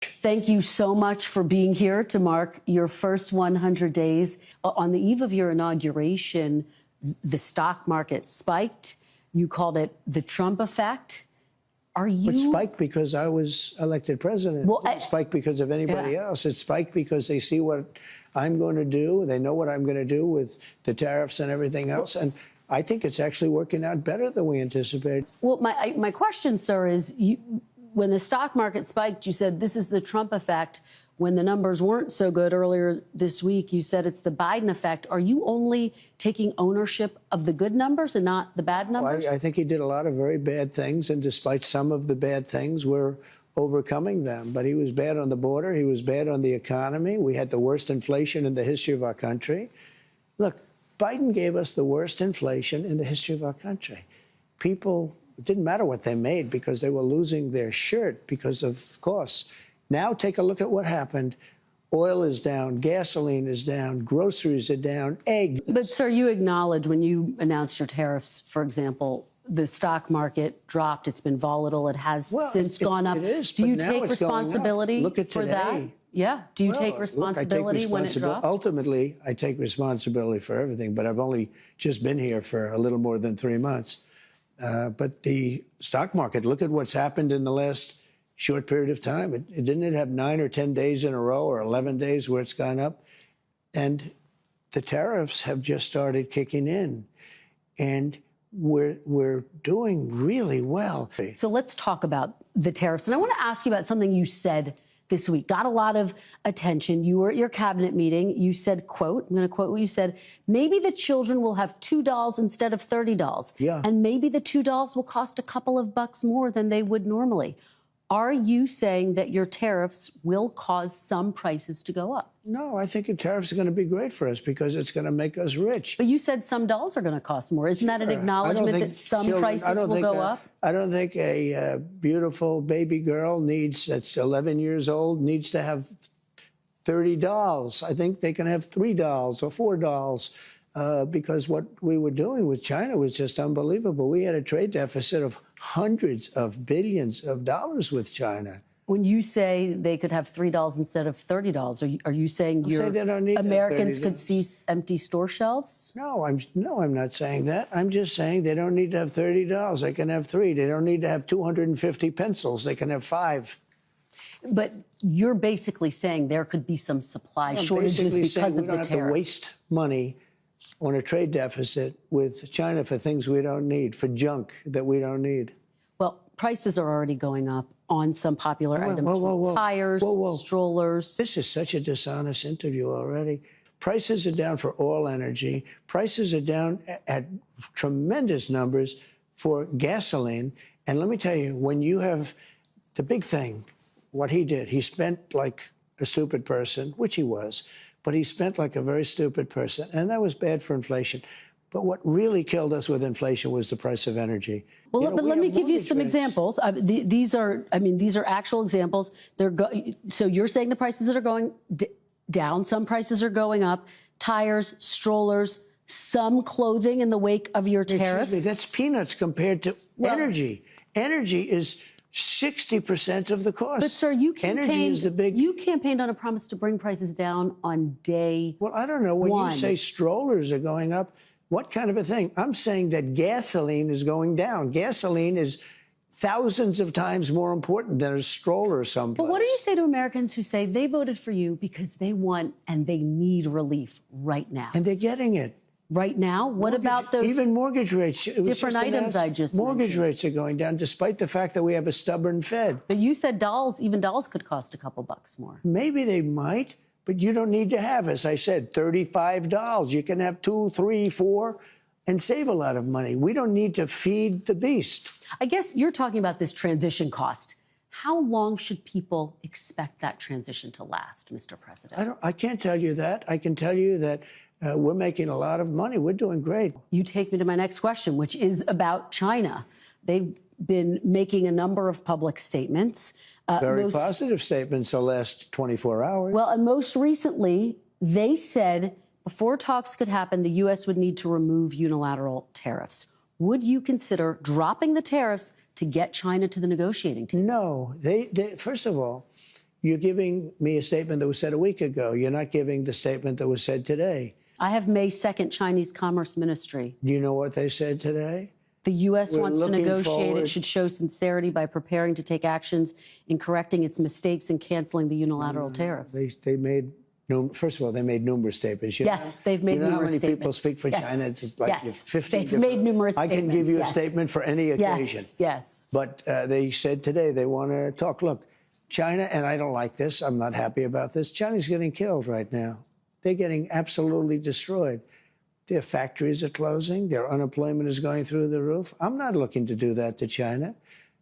Thank you so much for being here to mark your first 100 days. On the eve of your inauguration, the stock market spiked. You called it the Trump effect. It spiked because I was elected president. Well, it spiked because of anybody else. It spiked because they see what I'm going to do. They know what I'm going to do with the tariffs and everything else. And I think it's actually working out better than we anticipated. Well, my question, sir, is when the stock market spiked, you said this is the Trump effect. When the numbers weren't so good earlier this week, you said it's the Biden effect. Are you only taking ownership of the good numbers and not the bad numbers? I think he did a lot of very bad things, and despite some of the bad things, we're overcoming them. But he was bad on the border. He was bad on the economy. We had the worst inflation in the history of our country. Look, Biden gave us the worst inflation in the history of our country. People, it didn't matter what they made because they were losing their shirt because of costs. Now take a look at what happened. Oil is down, gasoline is down, groceries are down, eggs. But, sir, you acknowledge when you announced your tariffs, for example, the stock market dropped. It's been volatile. It has since gone up. It is, Do you take responsibility for that? Yeah. Do you take responsibility when it drops? Ultimately, I take responsibility for everything, but I've only just been here for a little more than 3 months. But the stock market, look at what's happened in the last short period of time. Didn't it have 9 or 10 days in a row or 11 days where it's gone up? And the tariffs have just started kicking in. And we're doing really well. So let's talk about the tariffs. And I want to ask you about something you said this week. Got a lot of attention. You were at your cabinet meeting. You said, quote, I'm going to quote what you said, maybe the children will have $2 instead of $30. Yeah. And maybe the $2 will cost a couple of bucks more than they would normally. Are you saying that your tariffs will cause some prices to go up? No, I think the tariffs are going to be great for us because it's going to make us rich. But you said some dolls are going to cost more. Isn't that an acknowledgement that some prices will go up? I don't think a beautiful baby girl that's 11 years old needs to have 30 dolls. I think they can have 3 dolls or 4 dolls because what we were doing with China was just unbelievable. We had a trade deficit of hundreds of billions of dollars with China. When you say they could have $3 instead of $30, are you saying Americans could see empty store shelves? No, I'm not saying that. I'm just saying they don't need to have $30. They can have 3. They don't need to have 250 pencils. They can have 5. But you're basically saying there could be some supply shortages because of the tariffs. We don't have to waste money on a trade deficit with China for things we don't need, for junk that we don't need. Well, prices are already going up on some popular items, tires, strollers. This is such a dishonest interview already. Prices are down for all energy. Prices are down at tremendous numbers for gasoline. And let me tell you, when you have the big thing, what he did, he spent like a stupid person, which he was, but he spent like a very stupid person, and that was bad for inflation. But what really killed us with inflation was the price of energy. Well, but let me give you some examples. These are actual examples. So you're saying the prices that are going down, some prices are going up. Tires, strollers, some clothing in the wake of your tariffs. Excuse me, that's peanuts compared to energy. Energy is 60% of the cost. But, sir, you campaigned, you campaigned on a promise to bring prices down on day Well, I don't know. When you say strollers are going up, what kind of a thing? I'm saying that gasoline is going down. Gasoline is thousands of times more important than a stroller someplace. But what do you say to Americans who say they voted for you because they want and they need relief right now? And they're getting it. Right now? What about those even mortgage rates? Different items I just Mortgage rates are going down, despite the fact that we have a stubborn Fed. But you said even dolls could cost a couple bucks more. Maybe they might, but you don't need to have, as I said, $35. You can have 2, 3, 4, and save a lot of money. We don't need to feed the beast. I guess you're talking about this transition cost. How long should people expect that transition to last, Mr. President? I can't tell you that. I can tell you that we're making a lot of money. We're doing great. You take me to my next question, which is about China. They've been making a number of public statements. Very positive statements the last 24 hours. Well, and most recently, they said before talks could happen, the U.S. would need to remove unilateral tariffs. Would you consider dropping the tariffs to get China to the negotiating table? No. First of all, You're giving me a statement that was said a week ago. You're not giving the statement that was said today. I have May 2nd Chinese Commerce Ministry. Do you know what they said today? The U.S. We're wants to looking negotiate. forward- It should show sincerity by preparing to take actions in correcting its mistakes and canceling the unilateral tariffs. They made, first of all, they made numerous statements. Yes, they've made numerous statements. You know how many people speak for Yes. China? It's like Yes. 50 They've made numerous I can statements, give you yes. a statement for any occasion. Yes, yes. But they said today they want to talk. Look, China, and I don't like this, I'm not happy about this, China's getting killed right now. They're getting absolutely destroyed. Their factories are closing. Their unemployment is going through the roof. I'm not looking to do that to China.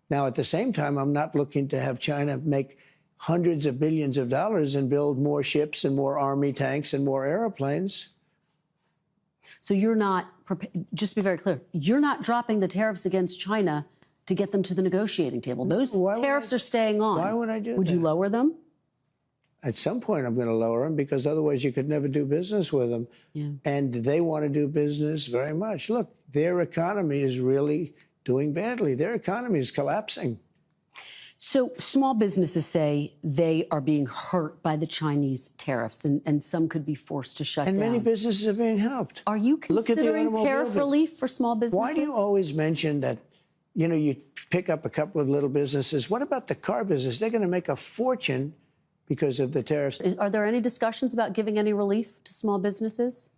Now, at the same time, I'm not looking to have China make hundreds of billions of dollars and build more ships and more army tanks and more airplanes. So you're not, just to be very clear, you're not dropping the tariffs against China to get them to the negotiating table. Those tariffs are staying on. Why would I do that? Would you lower them? At some point, I'm going to lower them because otherwise you could never do business with them. Yeah. And they want to do business very much. Look, their economy is really doing badly. Their economy is collapsing. So small businesses say they are being hurt by the Chinese tariffs, and some could be forced to shut down. And many businesses are being helped. Are you Look at the considering automobile tariff business. relief for small businesses? Why do you always mention that, you know, you pick up a couple of little businesses? What about the car business? They're going to make a fortune because of the tariffs. Are there any discussions about giving any relief to small businesses?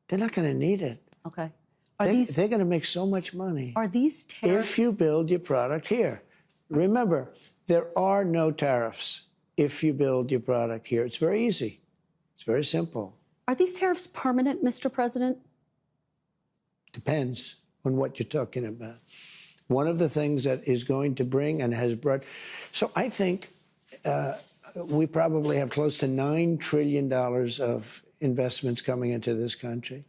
They're not going to need it. Okay. They're going to make so much money. Are these tariffs? If you build your product here. Remember, there are no tariffs if you build your product here. It's very easy. It's very simple. Are these tariffs permanent, Mr. President? Depends on what you're talking about. One of the things that is going to bring and has brought... So I think we probably have close to $9 trillion of investments coming into this country.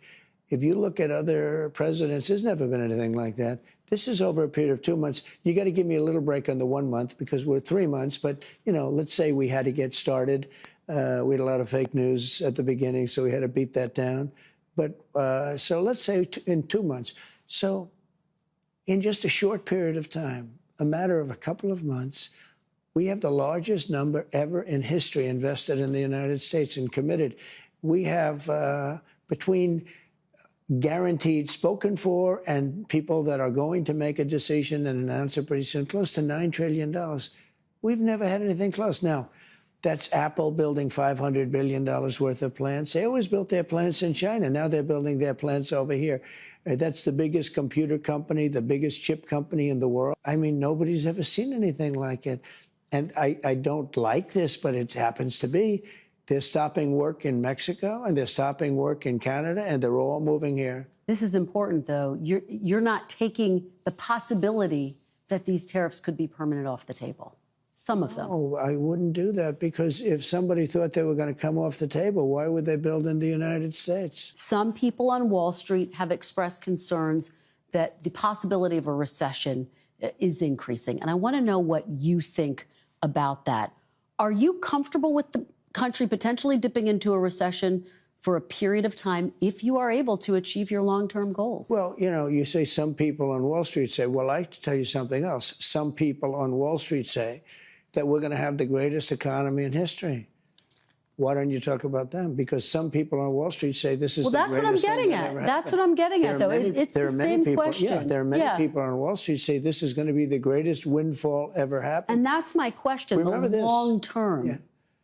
If you look at other presidents, there's never been anything like that. This is over a period of 2 months. You got to give me a little break on the 1 month because we're 3 months. But, you know, let's say we had to get started. We had a lot of fake news at the beginning, so we had to beat that down. But so let's say in 2 months. So in just a short period of time, a matter of a couple of months, we have the largest number ever in history invested in the United States and committed. We have between guaranteed spoken for and people that are going to make a decision and announce it pretty soon, close to $9 trillion. We've never had anything close. Now, that's Apple building $500 billion worth of plants. They always built their plants in China. Now they're building their plants over here. That's the biggest computer company, the biggest chip company in the world. I mean, nobody's ever seen anything like it. And I don't like this, but it happens to be. They're stopping work in Mexico, and they're stopping work in Canada, and they're all moving here. This is important, though. You're not taking the possibility that these tariffs could be permanent off the table. Some of them. Oh, I wouldn't do that because if somebody thought they were going to come off the table, why would they build in the United States? Some people on Wall Street have expressed concerns that the possibility of a recession is increasing. And I want to know what you think about that. Are you comfortable with the country potentially dipping into a recession for a period of time if you are able to achieve your long-term goals? Well, you know, you say some people on Wall Street say, well, I tell you something else. Some people on Wall Street say that we're going to have the greatest economy in history. Why don't you talk about them? Because some people on Wall Street say this is the greatest thing that ever happened. Well, that's what I'm getting at. That's what I'm getting at, though. It's the same question. Yeah, there are many people on Wall Street say this is going to be the greatest windfall ever happened. And that's my question, Remember the this. long term. Yeah.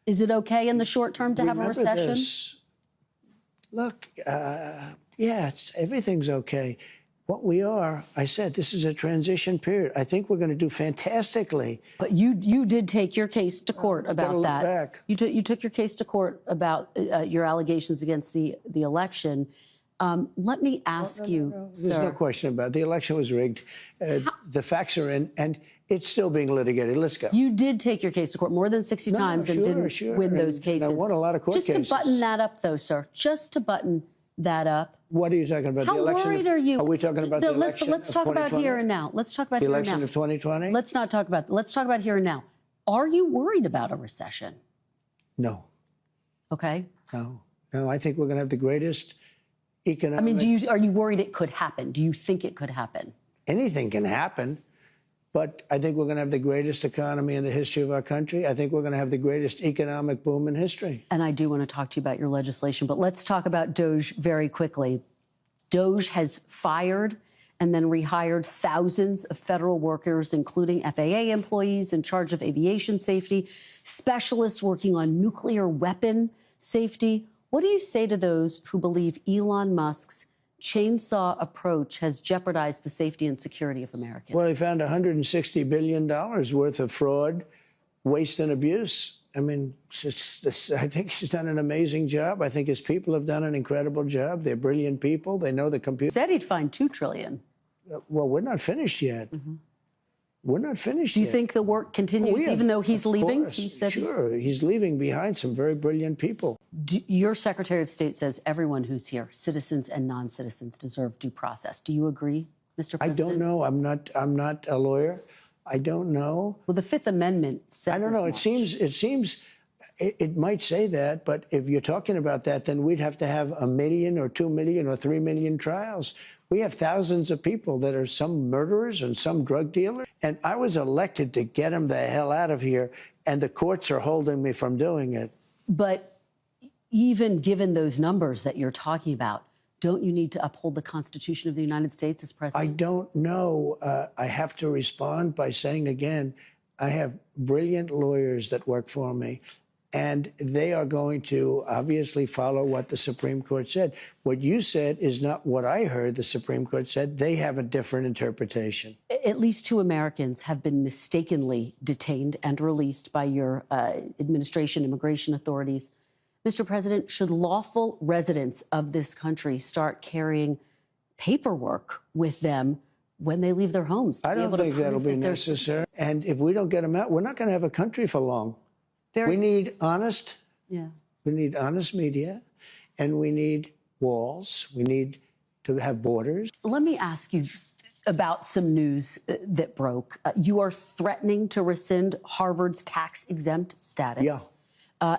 Is it okay in the short term to have a recession? This. Look, yeah, everything's okay. What we are, I said, this is a transition period. I think we're going to do fantastically. But you did take your case to court about that. Back. You took your case to court about your allegations against the election. Let me ask you, There's sir. no question about it. The election was rigged. The facts are in, and it's still being litigated. Let's go. You did take your case to court more than 60 times and didn't win those cases. I won a lot of court cases. Just to button that up, though, sir. Just to button that up. What are you talking about? How the election worried are you? Are we talking about the election Let's talk of about 2020? here and now. Let's talk about the here and election now. of 2020? Let's not talk about. Let's talk about here and now. Are you worried about a recession? No. Okay. No. I think we're going to have the greatest economic... I mean, are you worried it could happen? Do you think it could happen? Anything can happen. But I think we're going to have the greatest economy in the history of our country. I think we're going to have the greatest economic boom in history. And I do want to talk to you about your legislation, but let's talk about DOGE very quickly. DOGE has fired and then rehired thousands of federal workers, including FAA employees in charge of aviation safety, specialists working on nuclear weapon safety. What do you say to those who believe Elon Musk's chainsaw approach has jeopardized the safety and security of Americans? Well, he found $160 billion worth of fraud, waste, and abuse. I mean, I think he's done an amazing job. I think his people have done an incredible job. They're brilliant people. They know the computer. He said he'd find $2 trillion. Well, we're not finished yet. We're not finished yet. Do you think the work continues even though he's leaving? He said sure. He's leaving behind some very brilliant people. Your Secretary of State says everyone who's here, citizens and non-citizens, deserve due process. Do you agree, Mr. President? I don't know. I'm not a lawyer. I don't know. Well, the Fifth Amendment says I don't know. It seems it might say that, but if you're talking about that, then we'd have to have 1 million or 2 million or 3 million trials. We have thousands of people that are some murderers and some drug dealers. And I was elected to get them the hell out of here, and the courts are holding me from doing it. But even given those numbers that you're talking about, don't you need to uphold the Constitution of the United States as president? I don't know. I have to respond by saying again, I have brilliant lawyers that work for me, and they are going to obviously follow what the Supreme Court said. What you said is not what I heard the Supreme Court said. They have a different interpretation. At least 2 Americans have been mistakenly detained and released by your administration, immigration authorities. Mr. President, should lawful residents of this country start carrying paperwork with them when they leave their homes? I don't think that'll be necessary. And if we don't get them out, we're not going to have a country for long. We need honest, we need honest media, and we need walls. We need to have borders. Let me ask you about some news that broke. You are threatening to rescind Harvard's tax-exempt status. Yeah.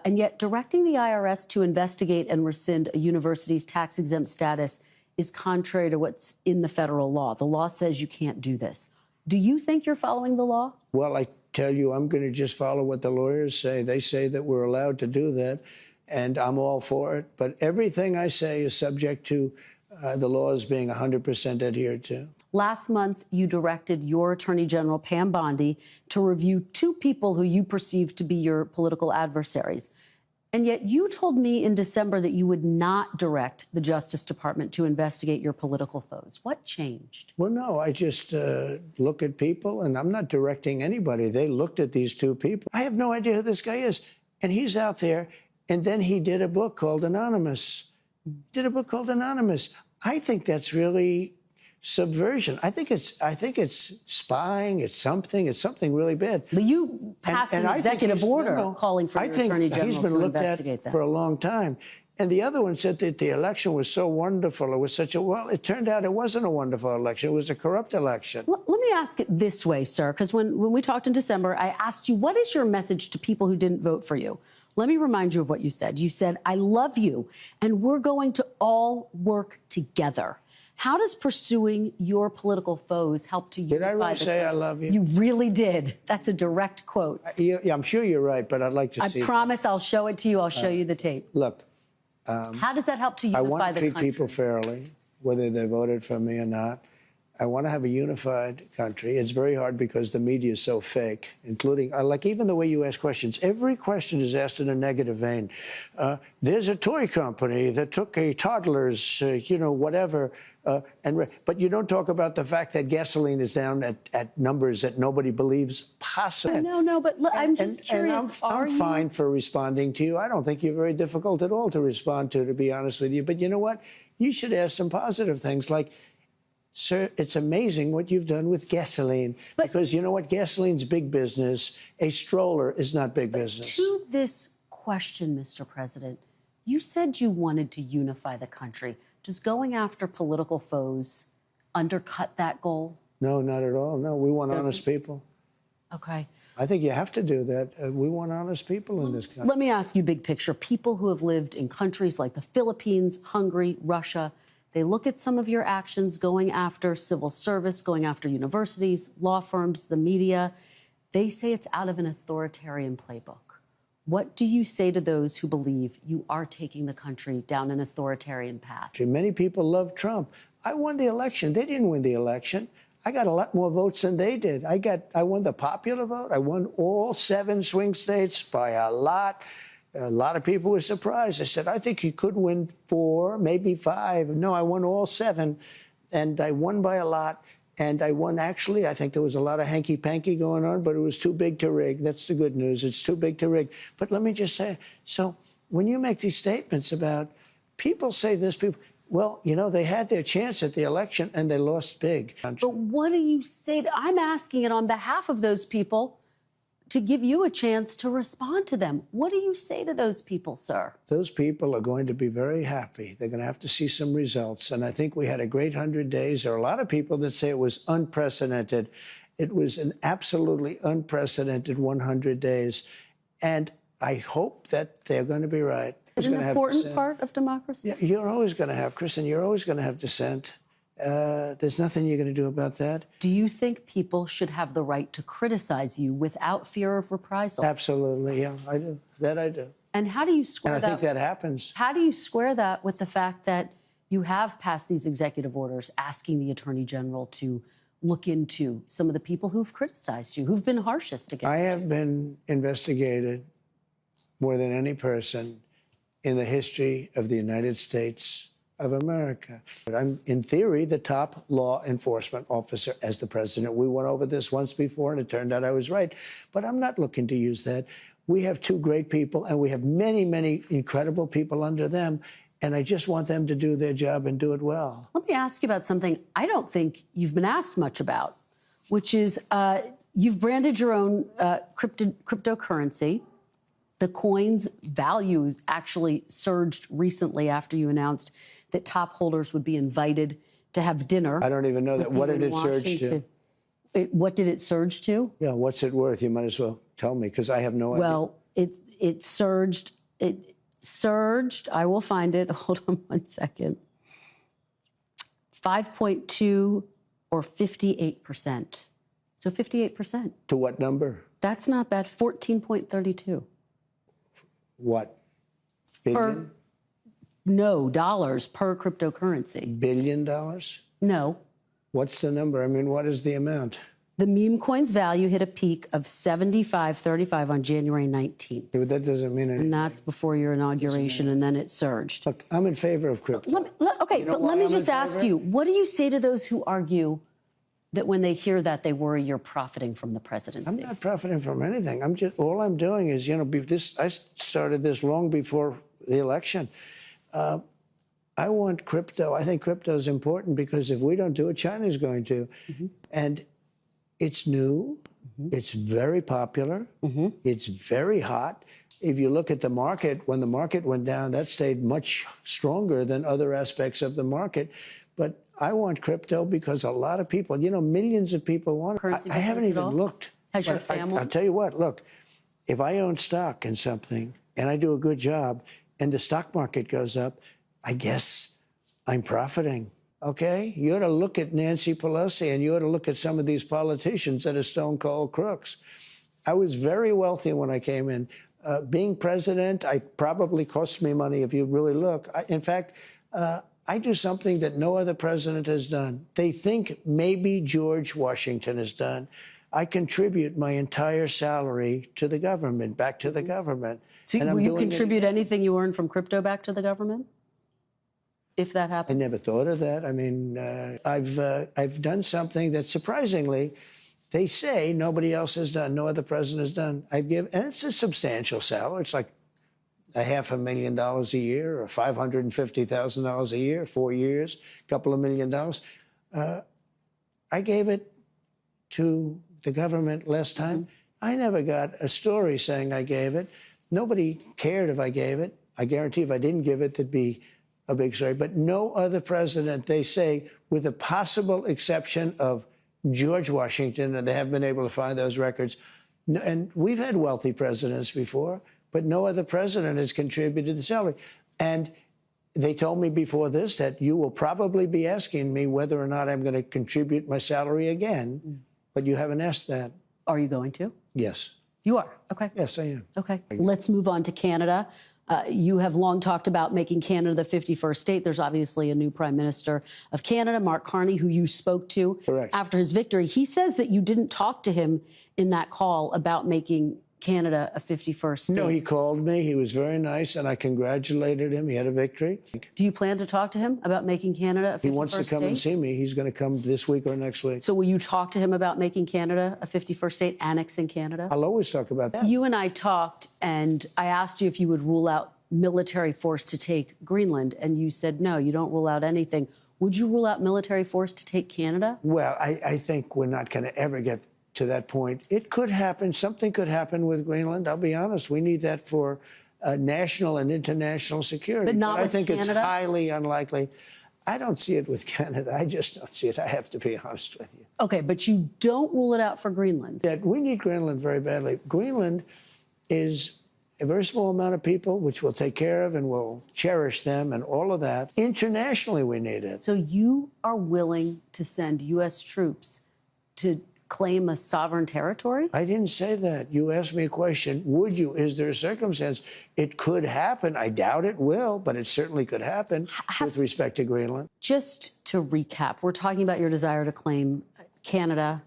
And yet directing the IRS to investigate and rescind a university's tax-exempt status is contrary to what's in the federal law. The law says you can't do this. Do you think you're following the law? Well, I tell you, I'm going to just follow what the lawyers say. They say that we're allowed to do that, and I'm all for it. But everything I say is subject to the laws being 100% adhered to. Last month, you directed your Attorney General, Pam Bondi, to review 2 people who you perceived to be your political adversaries. And yet you told me in December that you would not direct the Justice Department to investigate your political foes. What changed? Well, no, I just look at people, and I'm not directing anybody. They looked at these 2 people. I have no idea who this guy is. And he's out there, and then he did a book called Anonymous. I think that's really subversion. I think it's spying. It's something really bad. But you passed an executive order calling for your Attorney General he's been to looked investigate at that for a long time. And the other one said that the election was so wonderful. It was such a, well, it turned out it wasn't a wonderful election. It was a corrupt election. Let me ask it this way, sir, because when we talked in December, I asked you, what is your message to people who didn't vote for you? Let me remind you of what you said. You said, I love you, and we're going to all work together. How does pursuing your political foes help to unify the country? Did I really say I love you? You really did. That's a direct quote. Yeah, I'm sure you're right, but I'd like to see I promise I'll show it to you. I'll show you the tape. Look. How does that help to unify the country? I want to treat people fairly, whether they voted for me or not. I want to have a unified country. It's very hard because the media is so fake, including, like, even the way you ask questions. Every question is asked in a negative vein. There's a toy company that took a toddler's, whatever, but you don't talk about the fact that gasoline is down at numbers that nobody believes possible. No, but look, I'm just curious. I'm fine for responding to you. I don't think you're very difficult at all to respond to be honest with you. But you know what? You should ask some positive things like, sir, it's amazing what you've done with gasoline. Because you know what? Gasoline's big business. A stroller is not big business. To this question, Mr. President, you said you wanted to unify the country. Does going after political foes undercut that goal? No, not at all. No, we want honest people. Okay. I think you have to do that. We want honest people in this country. Let me ask you big picture. People who have lived in countries like the Philippines, Hungary, Russia, They look at some of your actions going after civil service, going after universities, law firms, the media. They say it's out of an authoritarian playbook. What do you say to those who believe you are taking the country down an authoritarian path? Many people love Trump. I won the election. They didn't win the election. I got a lot more votes than they did. I won the popular vote. I won all 7 swing states by a lot. A lot of people were surprised. I said, I think he could win 4, maybe 5. No, I won all 7, and I won by a lot. And I won, actually, I think there was a lot of hanky-panky going on, but it was too big to rig. That's the good news. It's too big to rig. But let me just say, so when you make these statements about, people say this, people, well, you know, they had their chance at the election and they lost big. But what do you say? I'm asking it on behalf of those people to give you a chance to respond to them. What do you say to those people, sir? Those people are going to be very happy. They're going to have to see some results. And I think we had a great 100 days. There are a lot of people that say it was unprecedented. It was an absolutely unprecedented 100 days. And I hope that they're going to be right. It's an important part of democracy. Yeah, you're always going to have, Kristen, you're always going to have dissent. There's nothing you're going to do about that. Do you think people should have the right to criticize you without fear of reprisal? Absolutely, yeah, I do. That I do. And how do you square that? And I think that happens. How do you square that with the fact that you have passed these executive orders asking the Attorney General to look into some of the people who've criticized you, who've been harshest against you? I have been investigated more than any person in the history of the United States of America. But I'm, in theory, the top law enforcement officer as the president. We went over this once before, and it turned out I was right. But I'm not looking to use that. We have 2 great people, and we have many, many incredible people under them, and I just want them to do their job and do it well. Let me ask you about something I don't think you've been asked much about, which is you've branded your own cryptocurrency. The coin's value actually surged recently after you announced that top holders would be invited to have dinner. I don't even know that. What did it surge to? What did it surge to? Yeah, what's it worth? You might as well tell me, because I have no idea. Well, it surged. It surged. I will find it. Hold on one second. 5.2 or 58%. So 58%. To what number? That's not bad. 14.32. What? Billion? No, dollars per cryptocurrency. $billion? No. What's the number? I mean, what is the amount? The meme coin's value hit a peak of 75.35 on January 19th. Yeah, but that doesn't mean anything. And that's before your inauguration, and then it surged. Look, I'm in favor of crypto. Let me just ask you, what do you say to those who argue that when they hear that, they worry you're profiting from the presidency? I'm not profiting from anything. All I'm doing is, you know, I started this long before the election. I want crypto. I think crypto is important because if we don't do it, China's going to. Mm-hmm. And it's new. Mm-hmm. It's very popular. Mm-hmm. It's very hot. If you look at the market, when the market went down, that stayed much stronger than other aspects of the market. But I want crypto because a lot of people, you know, millions of people want it. I haven't even looked. Has your family? I'll tell you what, look, if I own stock in something and I do a good job and the stock market goes up, I guess I'm profiting, okay? You ought to look at Nancy Pelosi and you ought to look at some of these politicians that are stone-cold crooks. I was very wealthy when I came in. Being president, I probably cost me money if you really look. In fact, I do something that no other president has done. They think maybe George Washington has done. I contribute my entire salary to the government, back to the government. So will you contribute anything you earn from crypto back to the government, if that happens? I never thought of that. I mean, I've done something that surprisingly, they say nobody else has done, no other president has done. And it's a substantial salary. It's like $500,000 a year or $550,000 a year, 4 years, a couple of $1 million. I gave it to the government last time. I never got a story saying I gave it. Nobody cared if I gave it. I guarantee if I didn't give it, there'd be a big story. But no other president, they say, with the possible exception of George Washington, and they haven't been able to find those records. And we've had wealthy presidents before, but no other president has contributed the salary. And They told me before this that you will probably be asking me whether or not I'm going to contribute my salary again, but you haven't asked that. Are you going to? Yes. You are. Okay. Yes, I am. Okay. Let's move on to Canada. You have long talked about making Canada the 51st state. There's obviously a new Prime Minister of Canada, Mark Carney, who you spoke to after his victory. He says that you didn't talk to him in that call about making Canada a 51st state. No, he called me. He was very nice, and I congratulated him. He had a victory. Do you plan to talk to him about making Canada a 51st state? He wants to come and see me. He's going to come this week or next week. So will you talk to him about making Canada a 51st state, annexing Canada? I'll always talk about that. You and I talked, and I asked you if you would rule out military force to take Greenland, and you said no, you don't rule out anything. Would you rule out military force to take Canada? Well, I think we're not going to ever get to that point. It could happen. Something could happen with Greenland. I'll be honest. We need that for national and international security. But not with I think Canada? It's highly unlikely. I don't see it with Canada. I just don't see it. I have to be honest with you. Okay, but you don't rule it out for Greenland. That we need Greenland very badly. Greenland is a very small amount of people, which we'll take care of and we'll cherish them and all of that. Internationally, we need it. So you are willing to send U.S. troops to claim a sovereign territory? I didn't say that. You asked me a question. Would you? Is there a circumstance? It could happen. I doubt it will, but it certainly could happen with respect to Greenland. Just to recap, we're talking about your desire to claim Canada,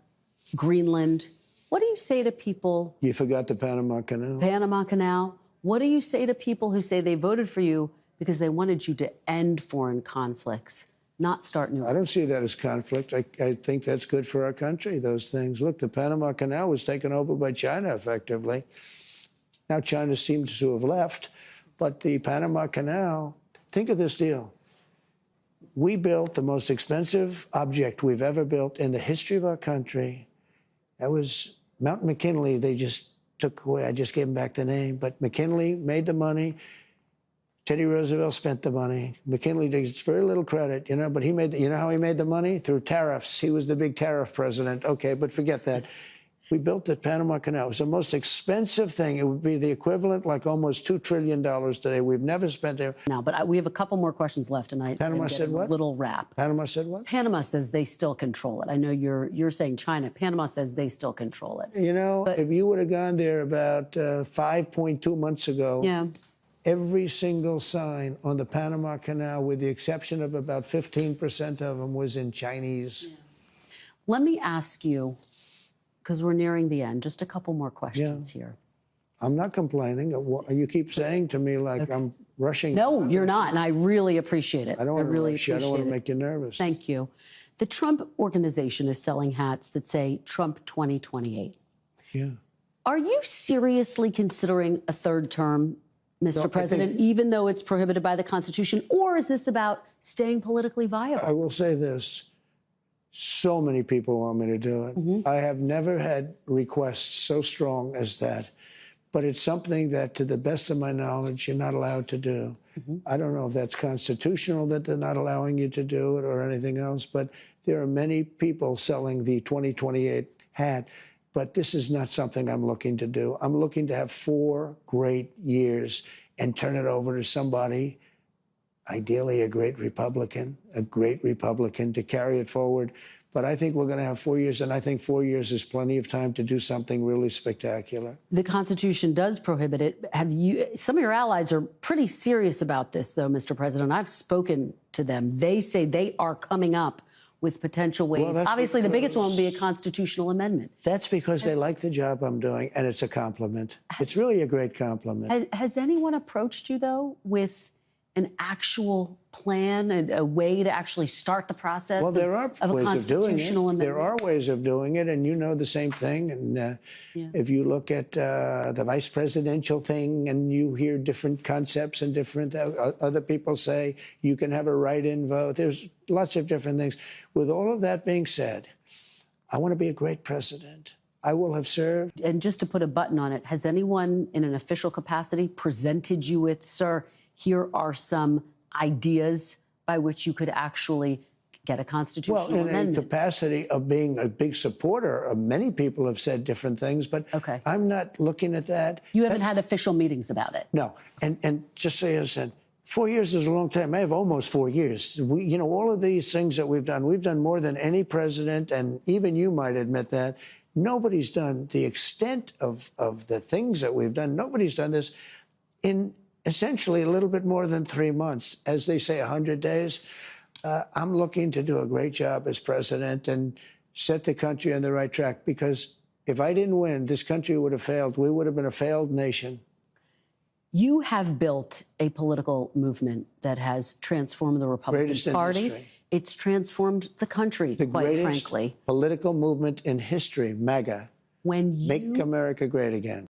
Greenland. What do you say to people? You forgot the Panama Canal. Panama Canal. What do you say to people who say they voted for you because they wanted you to end foreign conflicts, not start new? I don't see that as conflict. I think that's good for our country, those things. Look, the Panama Canal was taken over by China, effectively. Now China seems to have left, but the Panama Canal, think of this deal. We built the most expensive object we've ever built in the history of our country. That was Mount McKinley. They just took away, I just gave them back the name, but McKinley made the money. Teddy Roosevelt spent the money. McKinley gets very little credit, you know, but he made, you know how he made the money? Through tariffs. He was the big tariff president. Okay, but forget that. We built the Panama Canal. It was the most expensive thing. It would be the equivalent, like almost $2 trillion today. We've never spent it. Now, but we have a couple more questions left, and Panama said what? A little wrap. Panama said what? Panama says they still control it. I know you're saying China. Panama says they still control it. You know, if you would have gone there about 5.2 months ago, yeah. Every single sign on the Panama Canal, with the exception of about 15% of them, was in Chinese. Yeah. Let me ask you, because we're nearing the end, just a couple more questions here. I'm not complaining. You keep saying to me like I'm rushing. No, you're not, and I really appreciate it. I don't want to rush you. I don't want to it. make you nervous. Thank you. The Trump Organization is selling hats that say Trump 2028. Yeah. Are you seriously considering a third term, Mr. President, even though it's prohibited by the Constitution, or is this about staying politically viable? I will say this. So many people want me to do it. Mm-hmm. I have never had requests so strong as that. But it's something that, to the best of my knowledge, you're not allowed to do. Mm-hmm. I don't know if that's constitutional that they're not allowing you to do it or anything else, but there are many people selling the 2028 hat. But this is not something I'm looking to do. I'm looking to have 4 great years and turn it over to somebody, ideally a great Republican, to carry it forward. But I think we're going to have 4 years, and I think 4 years is plenty of time to do something really spectacular. The Constitution does prohibit it. Some of your allies are pretty serious about this, though, Mr. President. I've spoken to them. They say they are coming up with potential ways. Well, obviously, the biggest one would be a constitutional amendment. That's because they like the job I'm doing, and it's a compliment. It's really a great compliment. Has anyone approached you, though, with an actual plan, a way to actually start the process of a constitutional amendment? There are ways of doing it, and you know the same thing. And if you look at the vice presidential thing and you hear different concepts and different, other people say you can have a write-in vote. There's lots of different things. With all of that being said, I want to be a great president. I will have served. And just to put a button on it, has anyone in an official capacity presented you with, sir, here are some ideas by which you could actually get a constitutional amendment? Well, in a capacity of being a big supporter, many people have said different things, but I'm not looking at that. You haven't had official meetings about it? No. And just so you understand, 4 years is a long time. I have almost 4 years. All of these things that we've done more than any president, and even you might admit that. Nobody's done the extent of the things that we've done. Nobody's done this in essentially a little bit more than 3 months. As they say, 100 days. I'm looking to do a great job as president and set the country on the right track, because if I didn't win, this country would have failed. We would have been a failed nation. You have built a political movement that has transformed the Republican Party. It's transformed the country, quite frankly. Political movement in history, MAGA. When you Make America great again.